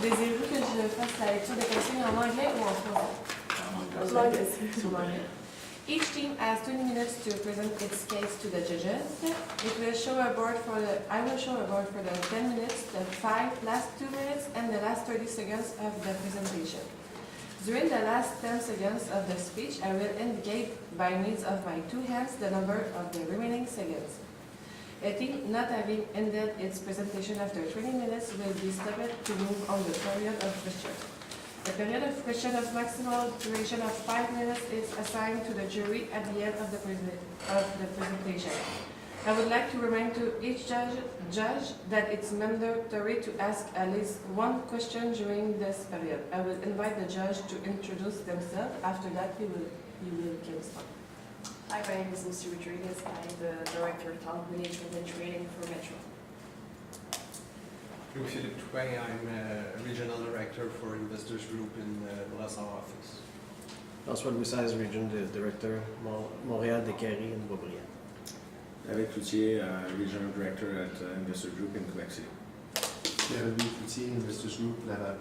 Désirez-vous que je fasse la lecture des consignes en anglais ou en français? En anglais. Each team has 20 minutes to present its case to the judges. I will show a board for the 10 minutes, the last 2 minutes, and the last 30 seconds of the presentation. During the last 10 seconds of the speech, I will indicate by means of my 2 hands the number of the remaining seconds. A team not having ended its presentation after 20 minutes will be stopped to move on the period of question. The period of question of maximal duration of 5 minutes is assigned to the jury at the end of the presentation. I would like to remind to each judge that it's mandatory to ask at least 1 question during this period. I will invite the judge to introduce themselves. After that, you will can start. Hi, my name is Lucy Rodriguez. I'm the Director of Talent Management and Training for Metro. Louis-Philippe Toupin, I'm Regional Director for Investors Group in the Lassar office. François Louis XVI, Region Director, Montréal, Descaries, and Boisbriand. David Cloutier, Regional Director at Investors Group in Quebec City. Louis Cloutier, Investors Group, Laval.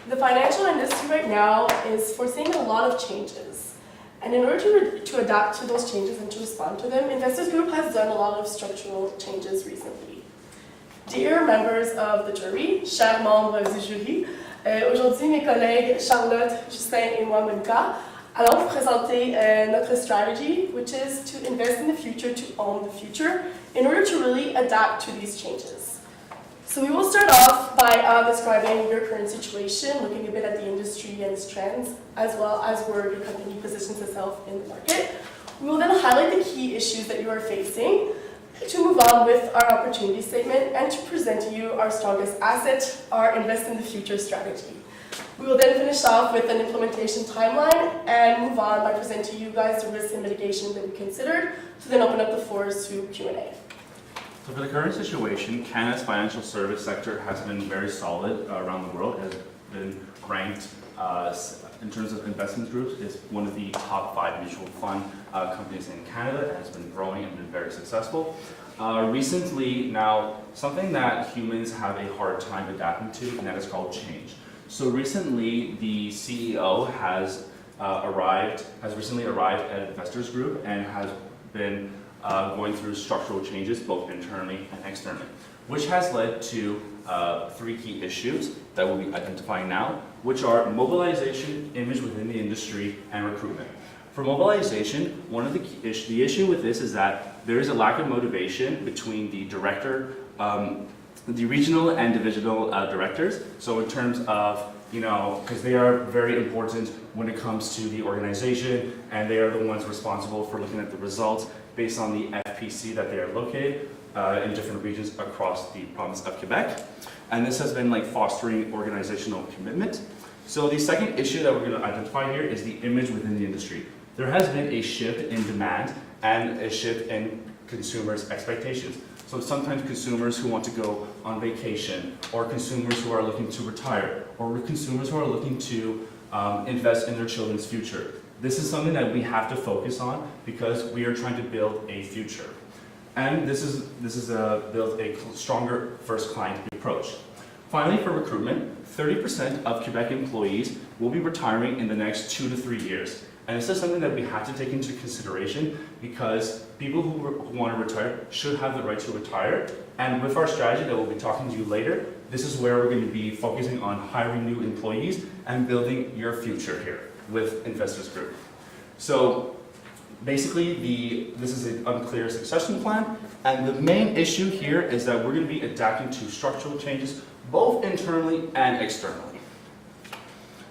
The financial industry right now is foreseeing a lot of changes. And in order to adapt to those changes and to respond to them, Investors Group has done a lot of structural changes recently. Dear members of the jury, chers membres du jury, aujourd'hui mes collègues Charlotte, Justin et moi, Monica, allons vous présenter notre strategy, which is to invest in the future, to own the future, in order to really adapt to these changes. So we will start off by describing your current situation, looking a bit at the industry and its trends, as well as where your company positions itself in the market. We will then highlight the key issues that you are facing, to move on with our opportunity statement, and to present to you our strongest asset, our Invest in the Future strategy. We will then finish off with an implementation timeline and move on by presenting to you guys the risks and mitigation that we considered, to then open up the floors to Q&A. So for the current situation, Canada's financial service sector has been very solid around the world. It has been ranked in terms of investment groups as one of the top 5 mutual fund companies in Canada. It has been growing and been very successful. Recently, now, something that humans have a hard time adapting to, and that is called change. So recently, the CEO has recently arrived at Investors Group and has been going through structural changes both internally and externally, which has led to 3 key issues that we'll be identifying now, which are mobilization, image within the industry, and recruitment. For mobilization, one of the issue with this is that there is a lack of motivation between the director, the regional and divisional directors. So in terms of, because they are very important when it comes to the organization, and they are the ones responsible for looking at the results based on the FPC that they are located in different regions across the province of Quebec. And this has been fostering organizational commitment. So the second issue that we're going to identify here is the image within the industry. There has been a shift in demand and a shift in consumers' expectations. So sometimes consumers who want to go on vacation, or consumers who are looking to retire, or consumers who are looking to invest in their children's future. This is something that we have to focus on because we are trying to build a future. And this is build a stronger first client approach. Finally, for recruitment, 30% of Quebec employees will be retiring in the next 2 to 3 years. And this is something that we have to take into consideration because people who want to retire should have the right to retire. And with our strategy that we'll be talking to you later, this is where we're going to be focusing on hiring new employees and building your future here with Investors Group. So basically, this is an unclear succession plan, and the main issue here is that we're going to be adapting to structural changes both internally and externally.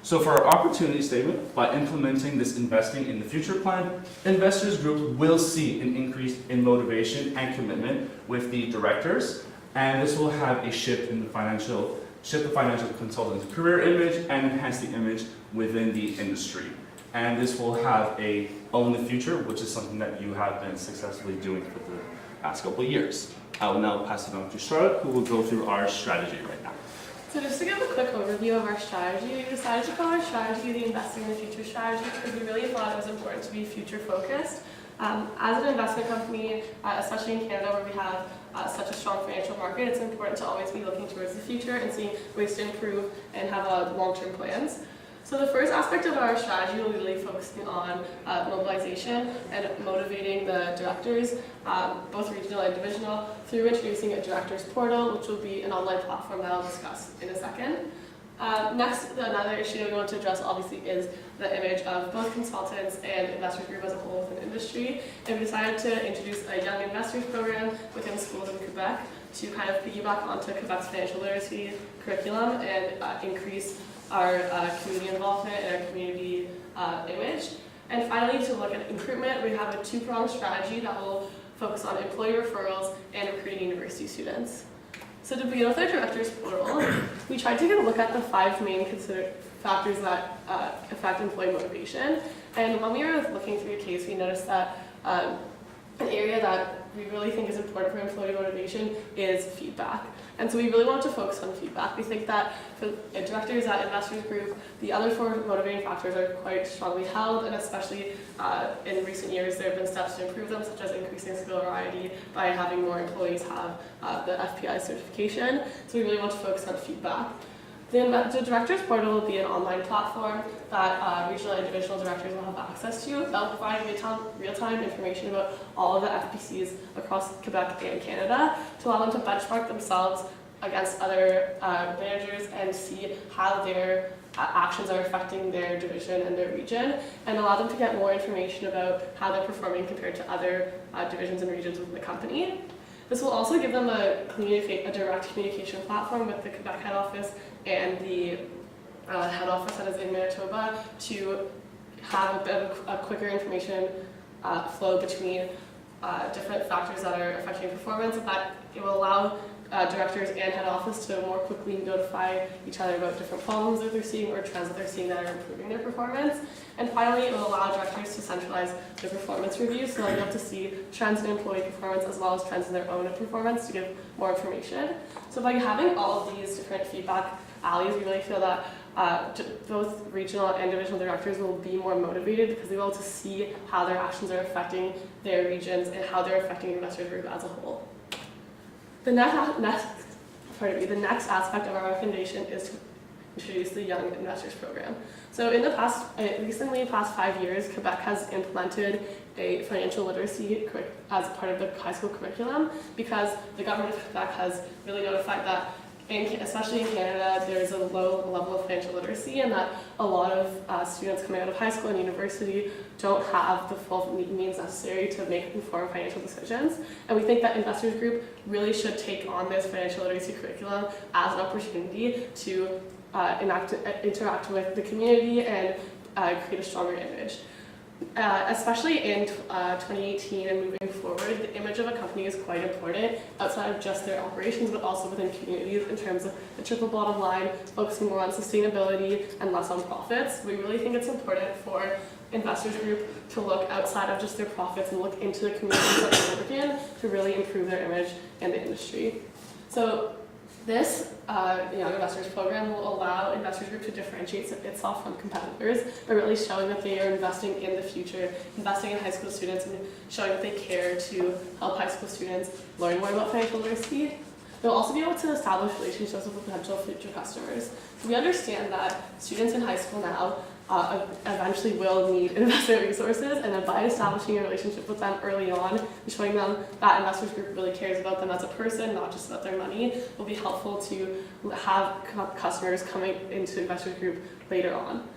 So for our opportunity statement, by implementing this investing in the future plan, Investors Group will see an increase in motivation and commitment with the directors, and this will have a shift the financial consultant's career image and enhance the image within the industry. And this will have a own the future, which is something that you have been successfully doing for the past couple of years. I will now pass it on to Charlotte, who will go through our strategy right now. So just to give a quick overview of our strategy, we decided to call our strategy the Investing in the Future strategy because we really thought it was important to be future focused. As an investment company, especially in Canada where we have such a strong financial market, it's important to always be looking towards the future and seeing ways to improve and have long-term plans. So the first aspect of our strategy will be really focusing on mobilization and motivating the directors, both regional and divisional, through introducing a directors portal, which will be an online platform that I'll discuss in a second. Next, another issue we want to address obviously is the image of both consultants and investors group as a whole within the industry. And we decided to introduce a young investors program within schools in Quebec to kind of piggyback onto Quebec's financial literacy curriculum and increase our community involvement and our community image. And finally, to look at recruitment, we have a two-pronged strategy that will focus on employee referrals and recruiting university students. So to begin with our directors portal, we tried to get a look at the 5 main factors that affect employee motivation. And when we were looking through the case, we noticed that an area that we really think is important for employee motivation is feedback. And so we really want to focus on feedback. We think that for directors at Investors Group, the other 4 motivating factors are quite strongly held, and especially in recent years there have been steps to improve them, such as increasing skill variety by having more employees have the FPI certification. So we really want to focus on feedback. The directors portal will be an online platform that regional and divisional directors will have access to. That will provide real-time information about all of the FPCs across Quebec and Canada to allow them to benchmark themselves against other managers and see how their actions are affecting their division and their region, and allow them to get more information about how they're performing compared to other divisions and regions within the company. This will also give them a direct communication platform with the Quebec head office and the head office that is in Manitoba to have a bit of a quicker information flow between different factors that are affecting performance, and that it will allow directors and head office to more quickly notify each other about different problems that they're seeing or trends that they're seeing that are improving their performance. And finally, it will allow directors to centralize their performance reviews so they'll be able to see trends in employee performance as well as trends in their own performance to give more information. So by having all of these different feedback alleys, we really feel that both regional and divisional directors will be more motivated because they'll be able to see how their actions are affecting their regions and how they're affecting Investors Group as a whole. The next aspect of our recommendation is to introduce the Young Investors Program. So in the past 5 years, Quebec has implemented a financial literacy as part of the high school curriculum because the government of Quebec has really notified that especially in Canada, there's a low level of financial literacy, and that a lot of students coming out of high school and university don't have the full means necessary to make informed financial decisions. And we think that Investors Group really should take on this financial literacy curriculum as an opportunity to interact with the community and create a stronger image. Especially in 2018 and moving forward, the image of a company is quite important outside of just their operations, but also within communities in terms of the triple bottom line, focusing more on sustainability and less on profits. We really think it's important for Investors Group to look outside of just their profits and look into the communities that they work in to really improve their image in the industry. So this Young Investors Program will allow Investors Group to differentiate itself from competitors by really showing that they are investing in the future, investing in high school students, and showing that they care to help high school students learn more about financial literacy. They'll also be able to establish relationships with potential future customers. So we understand that students in high school now eventually will need investment resources, and then by establishing a relationship with them early on and showing them that Investors Group really cares about them as a person, not just about their money, will be helpful to have customers coming into Investors Group later on.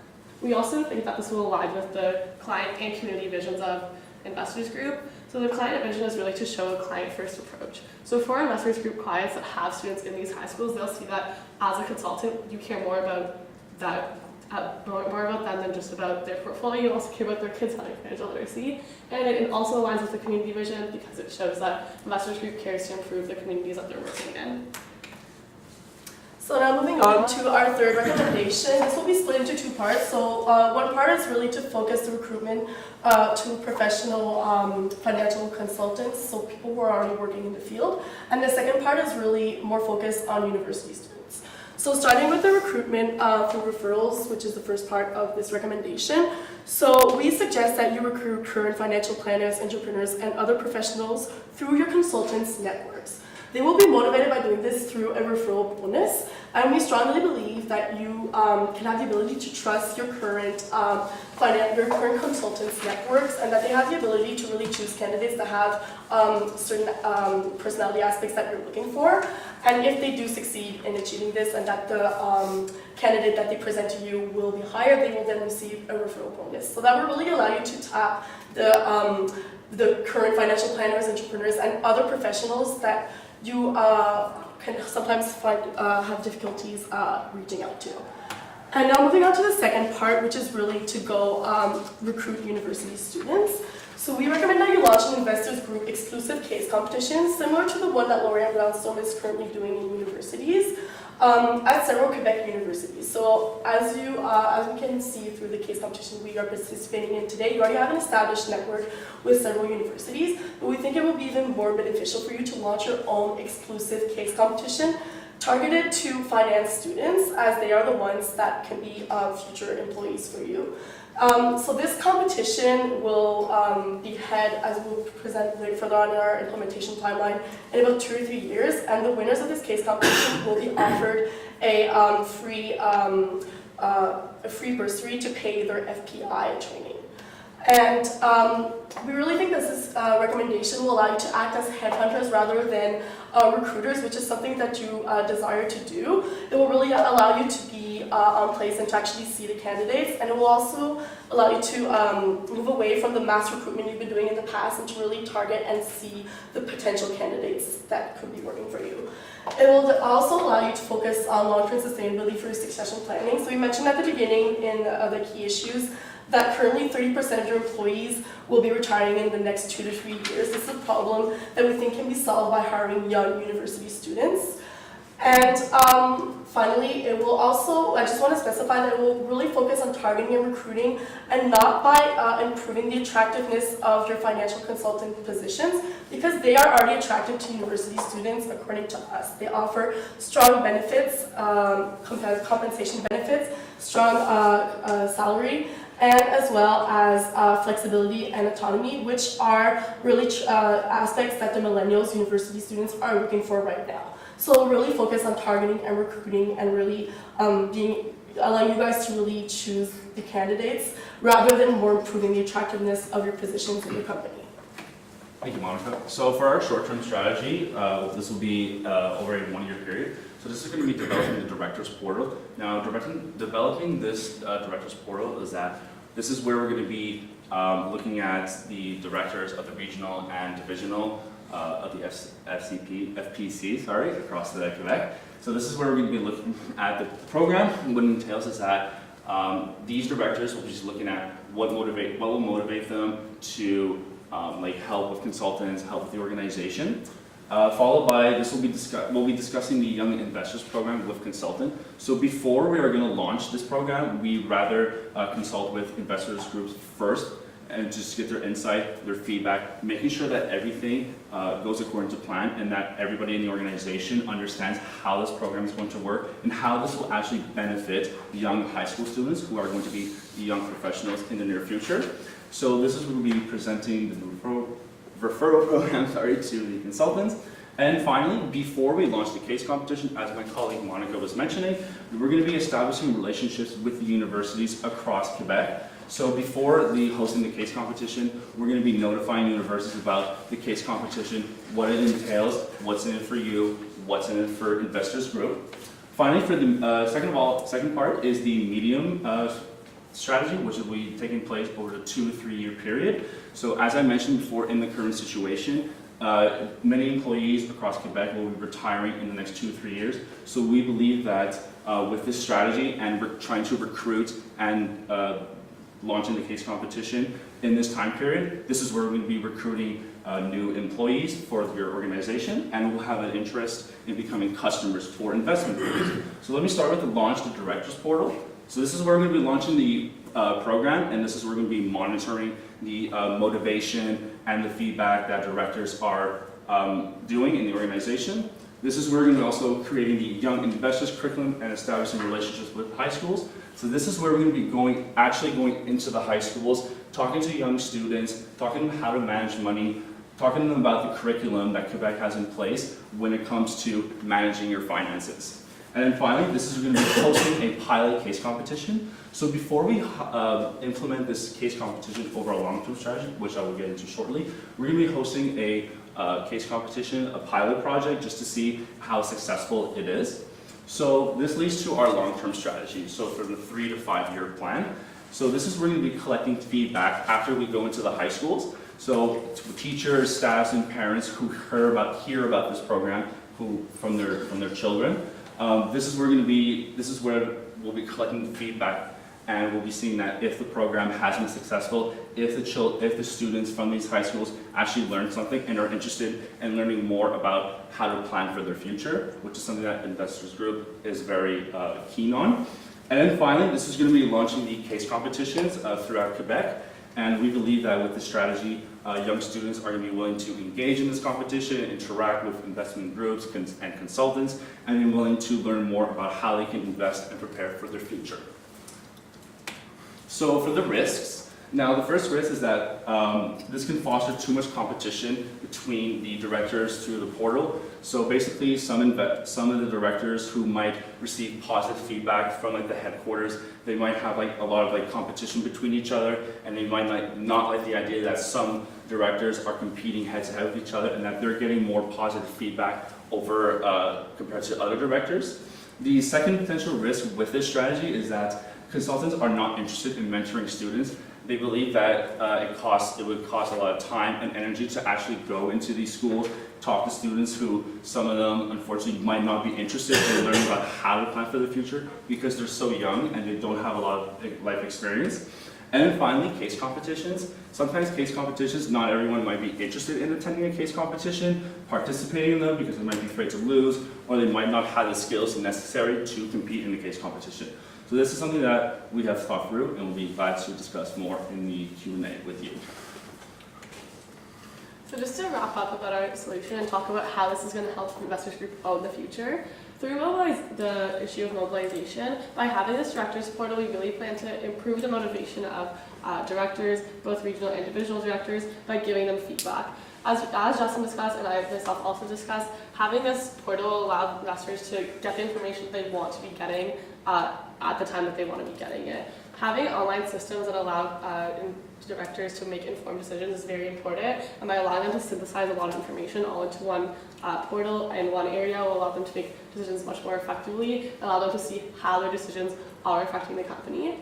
We also think that this will align with the client and community visions of Investors Group. So the client vision is really to show a client-first approach. So for Investors Group clients that have students in these high schools, they'll see that as a consultant, you care more about that. More about them than just about their portfolio. You also care about their kids having financial literacy. And it also aligns with the community vision because it shows that Investors Group cares to improve the communities that they're working in. So now moving on to our third recommendation. This will be split into 2 parts. So one part is really to focus the recruitment to professional financial consultants, so people who are already working in the field. And the second part is really more focused on university students. So starting with the recruitment for referrals, which is the first part of this recommendation. So we suggest that you recruit current financial planners, entrepreneurs, and other professionals through your consultants' networks. They will be motivated by doing this through a referral bonus, and we strongly believe that you can have the ability to trust your current consultants' networks, and that they have the ability to really choose candidates that have certain personality aspects that you're looking for. And if they do succeed in achieving this, and that the candidate that they present to you will be hired, they will then receive a referral bonus. So that will really allow you to tap the current financial planners, entrepreneurs, and other professionals that you can sometimes find have difficulties reaching out to. And now moving on to the second part, which is really to go recruit university students. So we recommend that you launch an investors group exclusive case competition, similar to the one that L'Oréal Brownstone is currently doing in universities, at several Quebec universities. So as we can see through the case competition we are participating in today, you already have an established network with several universities, but we think it will be even more beneficial for you to launch your own exclusive case competition targeted to finance students, as they are the ones that can be future employees for you. So this competition will be held, as we'll present further on in our implementation timeline, in about 2 or 3 years, and the winners of this case competition will be offered a free bursary to pay their FPI training. And we really think this recommendation will allow you to act as headhunters rather than recruiters, which is something that you desire to do. It will really allow you to be on place and to actually see the candidates, and it will also allow you to move away from the mass recruitment you've been doing in the past and to really target and see the potential candidates that could be working for you. It will also allow you to focus on long-term sustainability for your succession planning. So we mentioned at the beginning in the key issues that currently 30% of your employees will be retiring in the next 2 to 3 years. This is a problem that we think can be solved by hiring young university students. And finally, it will also, I just want to specify that it will really focus on targeting and recruiting, and not by improving the attractiveness of your financial consultant positions, because they are already attractive to university students according to us. They offer strong benefits, compensation benefits, strong salary, and as well as flexibility and autonomy, which are really aspects that the millennials university students are looking for right now. So we'll really focus on targeting and recruiting, and really allowing you guys to really choose the candidates rather than more improving the attractiveness of your positions in the company. Thank you, Monica. So for our short-term strategy, this will be over a 1-year period. So this is going to be developing the director's portal. Now, developing this director's portal this is where we're going to be looking at the directors of the regional and divisional of the FPC, across the Quebec. So this is where we're going to be looking at the program. What it entails is that these directors will be just looking at what will motivate them to help with consultants, help with the organization. Followed by this, we'll be discussing the Young Investors Program with consultant. So before we are going to launch this program, we rather consult with investors groups first and just get their insight, their feedback, making sure that everything goes according to plan, and that everybody in the organization understands how this program is going to work and how this will actually benefit young high school students who are going to be the young professionals in the near future. So this is where we'll be presenting the referral program to the consultants. And finally, before we launch the case competition, as my colleague Monica was mentioning, we're going to be establishing relationships with the universities across Quebec. So before hosting the case competition, we're going to be notifying universities about the case competition, what it entails, what's in it for you, what's in it for investors group. Finally, for the second part is the medium strategy, which will be taking place over a 2 to 3 year period. So as I mentioned before, in the current situation, many employees across Quebec will be retiring in the next 2 to 3 years. So we believe that with this strategy, and we're trying to recruit and launching the case competition in this time period, this is where we're going to be recruiting new employees for your organization, and we'll have an interest in becoming customers for investment groups. So let me start with the launch the directors portal. So this is where we're going to be launching the program, and this is where we're going to be monitoring the motivation and the feedback that directors are doing in the organization. This is where we're going to be also creating the Young Investors curriculum and establishing relationships with high schools. So this is where we're going to be actually going into the high schools, talking to young students, talking to them how to manage money, talking to them about the curriculum that Quebec has in place when it comes to managing your finances. And then finally, this is going to be hosting a pilot case competition. So before we implement this case competition over a long-term strategy, which I will get into shortly, we're going to be hosting a case competition, a pilot project, just to see how successful it is. So this leads to our long-term strategy, so for the 3 to 5 year plan. So this is where we're going to be collecting feedback after we go into the high schools. So teachers, staffs, and parents who hear about this program from their children. This is where we'll be collecting feedback, and we'll be seeing that if the program has been successful, if the students from these high schools actually learn something and are interested in learning more about how to plan for their future, which is something that Investors Group is very keen on. And then finally, this is going to be launching the case competitions throughout Quebec, and we believe that with this strategy, young students are going to be willing to engage in this competition, interact with investment groups and consultants, and be willing to learn more about how they can invest and prepare for their future. So for the risks, now the first risk is that this can foster too much competition between the directors through the portal. So basically some of the directors who might receive positive feedback from the headquarters, they might have a lot of competition between each other, and they might not like the idea that some directors are competing head to head with each other and that they're getting more positive feedback over compared to other directors. The second potential risk with this strategy is that consultants are not interested in mentoring students. They believe that it would cost a lot of time and energy to actually go into these schools, talk to students who, some of them unfortunately might not be interested in learning about how to plan for the future because they're so young and they don't have a lot of life experience. And then finally, case competitions. Sometimes case competitions, not everyone might be interested in attending a case competition, participating in them because they might be afraid to lose, or they might not have the skills necessary to compete in the case competition. So this is something that we have thought through, and we'll be glad to discuss more in the Q&A with you. So just to wrap up about our solution and talk about how this is going to help Investors Group own the future. Through the issue of mobilization, by having this directors portal, we really plan to improve the motivation of directors, both regional and individual directors, by giving them feedback. As Justin discussed, and I myself also discussed, having this portal allows investors to get the information they want to be getting at the time that they want to be getting it. Having online systems that allow directors to make informed decisions is very important, and by allowing them to synthesize a lot of information all into one portal and one area will allow them to make decisions much more effectively and allow them to see how their decisions are affecting the company.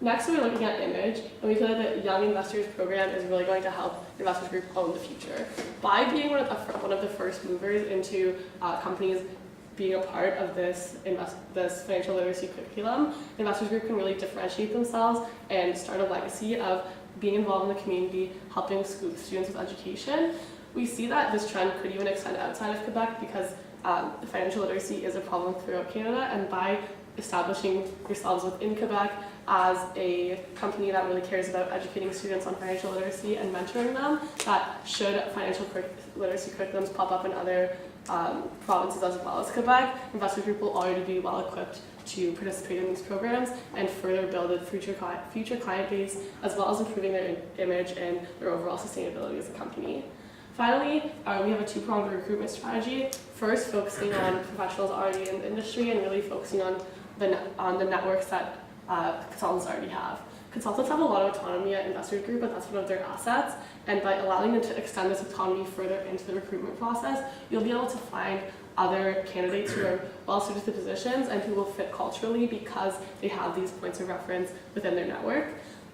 Next, we're looking at image, and we feel that the Young Investors program is really going to help Investors Group own the future. By being one of the first movers into companies being a part of this financial literacy curriculum, Investors Group can really differentiate themselves and start a legacy of being involved in the community, helping students with education. We see that this trend could even extend outside of Quebec because financial literacy is a problem throughout Canada, and by establishing yourselves within Quebec as a company that really cares about educating students on financial literacy and mentoring them, that should financial literacy curriculums pop up in other provinces as well as Quebec, Investors Group will already be well equipped to participate in these programs and further build a future client base, as well as improving their image and their overall sustainability as a company. Finally, we have a two-pronged recruitment strategy. First, focusing on professionals already in the industry and really focusing on the networks that consultants already have. Consultants have a lot of autonomy at Investors Group, but that's one of their assets. And by allowing them to extend this autonomy further into the recruitment process, you'll be able to find other candidates who are well suited to positions and who will fit culturally because they have these points of reference within their network.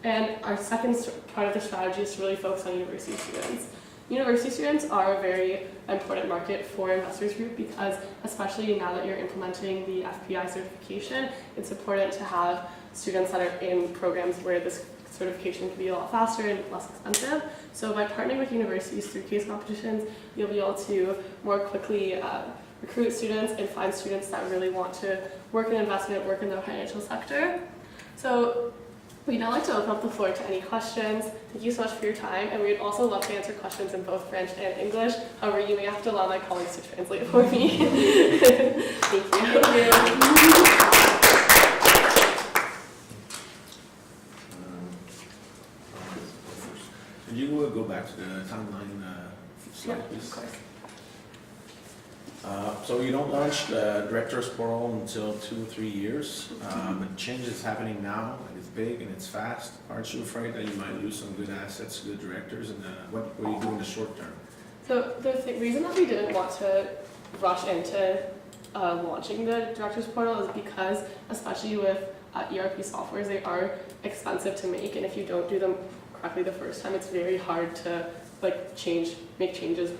And our second part of the strategy is to really focus on university students. University students are a very important market for Investors Group because, especially now that you're implementing the FPI certification, it's important to have students that are in programs where this certification can be a lot faster and less expensive. So by partnering with universities through case competitions, you'll be able to more quickly recruit students and find students that really want to work in investment, work in the financial sector. So We'd now like to open up the floor to any questions. Thank you so much for your time, and we'd also love to answer questions in both French and English. However, you may have to allow my colleagues to translate for me. Thank you. Could you go back to the timeline slide, Yeah, please? of course. So you don't launch the director's portal until 2 or 3 years, but change is happening now, and it's big and it's fast. Aren't you afraid that you might lose some good assets, good directors, and what do you do in the short term? So the reason that we didn't want to rush into launching the director's portal is because, especially with ERP softwares, they are expensive to make, and if you don't do them correctly the first time, it's very hard to make changes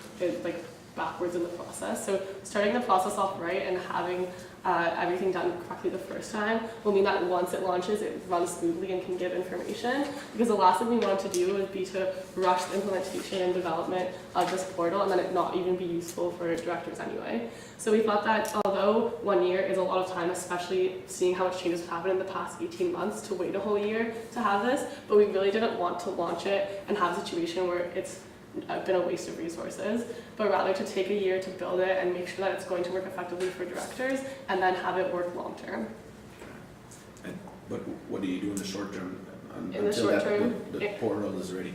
backwards in the process. So starting the process off right and having everything done correctly the first time will mean that once it launches, it runs smoothly and can give information. Because the last thing we want to do would be to rush the implementation and development of this portal and then it not even be useful for directors anyway. So we thought that although 1 year is a lot of time, especially seeing how much changes have happened in the past 18 months, to wait a whole year to have this, but we really didn't want to launch it and have a situation where it's been a waste of resources, but rather to take a year to build it and make sure that it's going to work effectively for directors and then have it work long term. But what do you do in the short term In the short term, the portal is ready?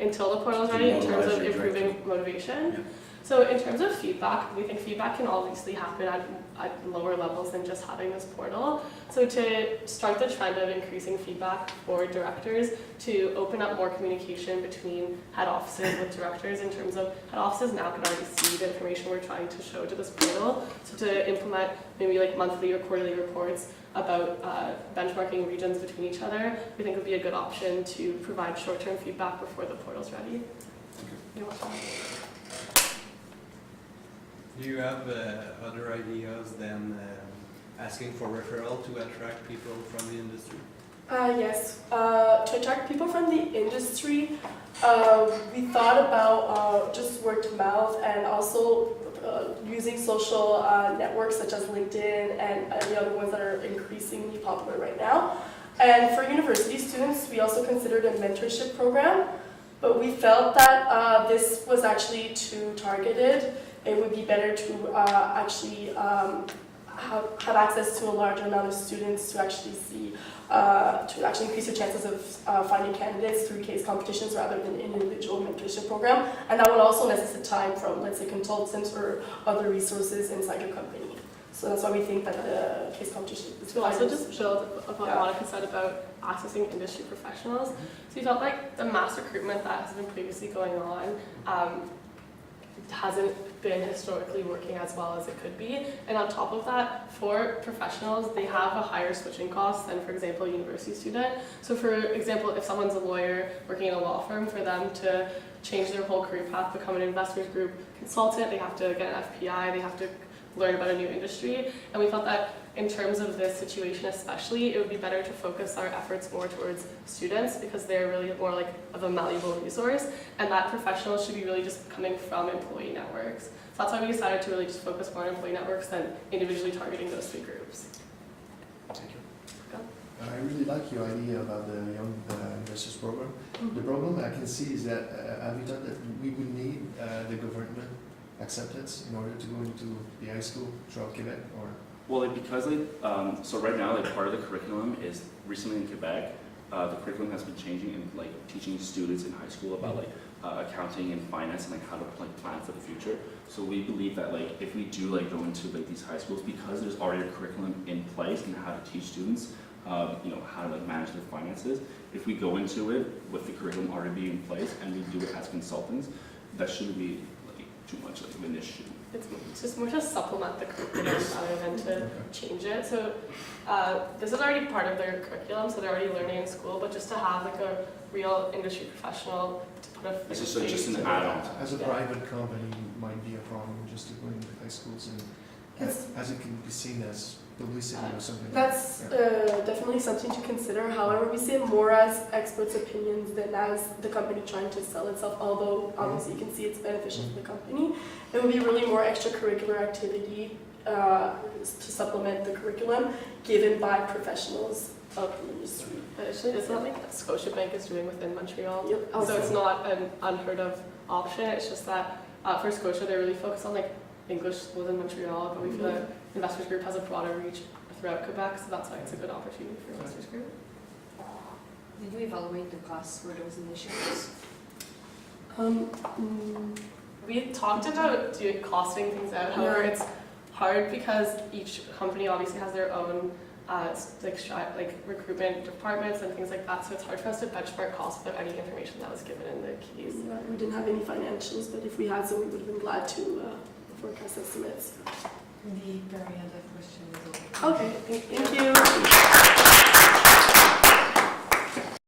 Until the portal is ready, in terms of improving motivation. Yeah. So in terms of feedback, we think feedback can obviously happen at lower levels than just having this portal. So to start the trend of increasing feedback for directors, to open up more communication between head offices with directors in terms of head offices now can already see the information we're trying to show to this portal. So to implement maybe like monthly or quarterly reports about benchmarking regions between each other, we think would be a good option to provide short-term feedback before the portal's ready. You're welcome. Do you have other ideas than asking for referral to attract people from the industry? Yes. To attract people from the industry, we thought about just word of mouth and also using social networks such as LinkedIn and the other ones that are increasingly popular right now. And for university students, we also considered a mentorship program, but we felt that this was actually too targeted. It would be better to actually have access to a larger amount of students to actually see, to actually increase your chances of finding candidates through case competitions rather than an individual mentorship program. And that would also necessitate time from, let's say, consultants or other resources inside your company. So that's why we think that the case competition is To also just build upon what Monica said about accessing industry professionals. So we felt like the mass recruitment that has been previously going on hasn't been historically working as well as it could be. And on top of that, for professionals, they have a higher switching cost than, for example, a university student. So for example, if someone's a lawyer working in a law firm, for them to change their whole career path, become an investors group consultant, they have to get an FPI, they have to learn about a new industry. And we felt that in terms of this situation especially, it would be better to focus our efforts more towards students because they're really more like of a malleable resource, and that professionals should be really just coming from employee networks. So that's why we decided to really just focus more on employee networks than individually targeting those three groups. Thank you. I really like your idea about the Young Investors Program. The problem I can see is that have you thought that we would need the government acceptance in order to go into the high school throughout Quebec, or? Well, because so right now, part of the curriculum is recently in Quebec, the curriculum has been changing and teaching students in high school about accounting and finance and how to plan for the future. So we believe that if we do go into these high schools, because there's already a curriculum in place and how to teach students, how to manage their finances. If we go into it with the curriculum already being in place and we do it as consultants, that shouldn't be too much of an issue. It's just more to supplement the curriculum rather than to change it. So this is already part of their curriculum, so they're already learning in school, but just to have a real industry professional to put a It's just an add-on. As a private company, it might be a problem just to go into high schools, and as it can be seen as publicity or something. That's definitely something to consider. However, we see it more as experts' opinions than as the company trying to sell itself, although obviously you can see it's beneficial to the company. It would be really more extracurricular activity to supplement the curriculum given by professionals of the industry. Actually, it's not like Scotiabank is doing within Montreal. Yep. So it's not an unheard of option. It's just that for Scotia, they're really focused on like English schools in Montreal, but we feel that Investors Group has a broader reach throughout Quebec, so that's why it's a good opportunity for Investors Group. Did you evaluate the costs for those initiatives? We talked about costing things out. However, Yeah. it's hard because each company obviously has their own recruitment departments and things like that. So it's hard for us to benchmark costs without any information that was given in the keys. Yeah, we didn't have any financials, but if we had some, we would have been glad to forecast estimates. The period of question is over. Okay, thank you.